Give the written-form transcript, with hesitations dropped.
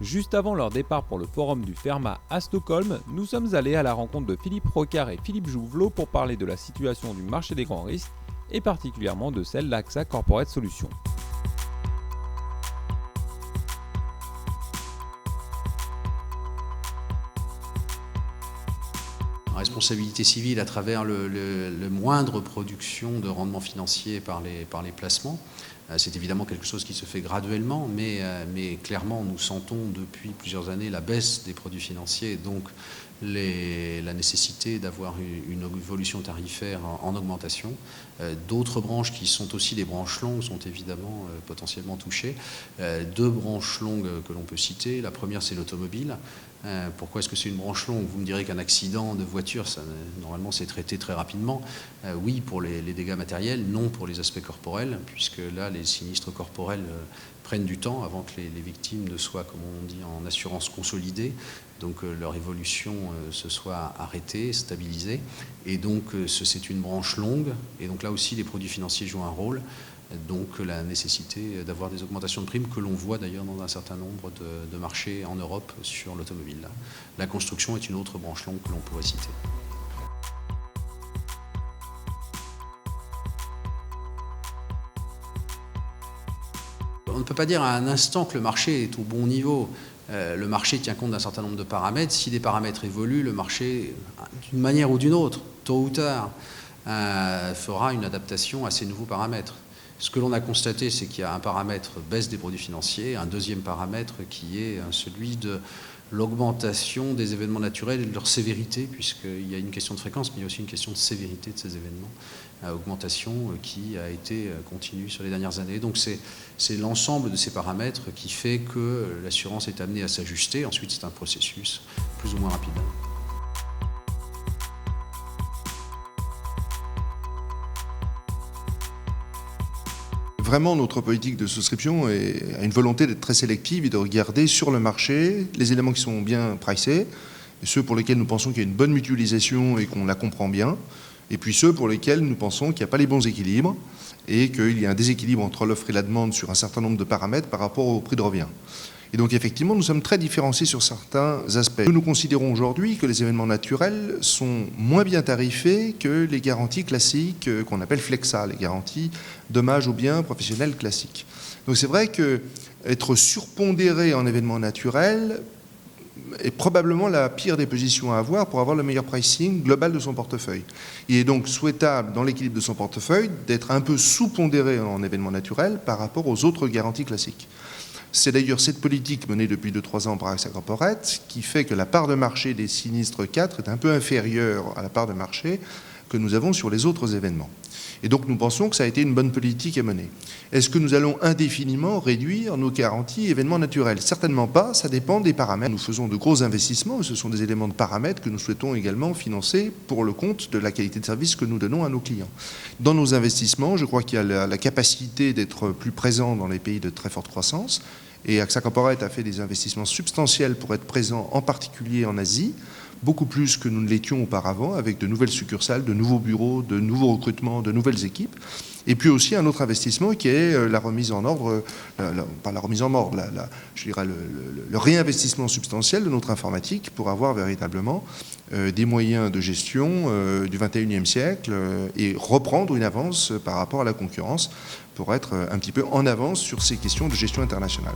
Juste avant leur départ pour le forum du Ferma à Stockholm, nous sommes allés à la rencontre de Philippe Rocard et Philippe Jouvelot pour parler de la situation du marché des grands risques et particulièrement de celle d'AXA Corporate Solutions. Responsabilité civile à travers le moindre production de rendement financier par les placements. C'est évidemment quelque chose qui se fait graduellement, mais clairement nous sentons depuis plusieurs années la baisse des produits financiers, donc la nécessité d'avoir une évolution tarifaire en augmentation. D'autres branches qui sont aussi des branches longues sont évidemment potentiellement touchées. Deux branches longues que l'on peut citer. La première, c'est l'automobile. Pourquoi est-ce que c'est une branche longue? Vous me direz qu'un accident de voiture, normalement c'est traité très rapidement. Oui pour les dégâts matériels, non pour les aspects corporels, puisque là les sinistres corporels prennent du temps avant que les victimes ne soient, comme on dit, en assurance consolidée, donc leur évolution se soit arrêtée, stabilisée. Et donc c'est une branche longue, et donc là aussi les produits financiers jouent un rôle. Donc la nécessité d'avoir des augmentations de primes que l'on voit d'ailleurs dans un certain nombre de marchés en Europe sur l'automobile. La construction est une autre branche longue que l'on pourrait citer. On ne peut pas dire à un instant que le marché est au bon niveau. Le marché tient compte d'un certain nombre de paramètres. Si des paramètres évoluent, le marché, d'une manière ou d'une autre, tôt ou tard, fera une adaptation à ces nouveaux paramètres. Ce que l'on a constaté, c'est qu'il y a un paramètre baisse des produits financiers, un deuxième paramètre qui est celui de l'augmentation des événements naturels et de leur sévérité, puisqu'il y a une question de fréquence, mais il y a aussi une question de sévérité de ces événements. Augmentation qui a été continue sur les dernières années. Donc c'est l'ensemble de ces paramètres qui fait que l'assurance est amenée à s'ajuster. Ensuite, c'est un processus plus ou moins rapide. Vraiment, notre politique de souscription a une volonté d'être très sélective et de regarder sur le marché les éléments qui sont bien pricés, et ceux pour lesquels nous pensons qu'il y a une bonne mutualisation et qu'on la comprend bien, et puis ceux pour lesquels nous pensons qu'il n'y a pas les bons équilibres et qu'il y a un déséquilibre entre l'offre et la demande sur un certain nombre de paramètres par rapport au prix de revient. Et donc effectivement, nous sommes très différenciés sur certains aspects. Nous considérons aujourd'hui que les événements naturels sont moins bien tarifés que les garanties classiques qu'on appelle flexa, les garanties dommages aux biens professionnels classiques. Donc c'est vrai qu'être surpondéré en événements naturels est probablement la pire des positions à avoir pour avoir le meilleur pricing global de son portefeuille. Il est donc souhaitable dans l'équilibre de son portefeuille d'être un peu sous-pondéré en événements naturels par rapport aux autres garanties classiques. C'est d'ailleurs cette politique menée depuis 2-3 ans par AXA Corporate qui fait que la part de marché des sinistres 4 est un peu inférieure à la part de marché que nous avons sur les autres événements. Et donc nous pensons que ça a été une bonne politique à mener. Est-ce que nous allons indéfiniment réduire nos garanties événements naturels? Certainement pas, ça dépend des paramètres. Nous faisons de gros investissements, ce sont des éléments de paramètres que nous souhaitons également financer pour le compte de la qualité de service que nous donnons à nos clients. Dans nos investissements, je crois qu'il y a la capacité d'être plus présent dans les pays de très forte croissance, et AXA Corporate a fait des investissements substantiels pour être présent en particulier en Asie, beaucoup plus que nous ne l'étions auparavant, avec de nouvelles succursales, de nouveaux bureaux, de nouveaux recrutements, de nouvelles équipes. Et puis aussi un autre investissement qui est la remise en ordre, pas la remise en ordre, je dirais le réinvestissement substantiel de notre informatique pour avoir véritablement des moyens de gestion du 21e siècle et reprendre une avance par rapport à la concurrence pour être un petit peu en avance sur ces questions de gestion internationale.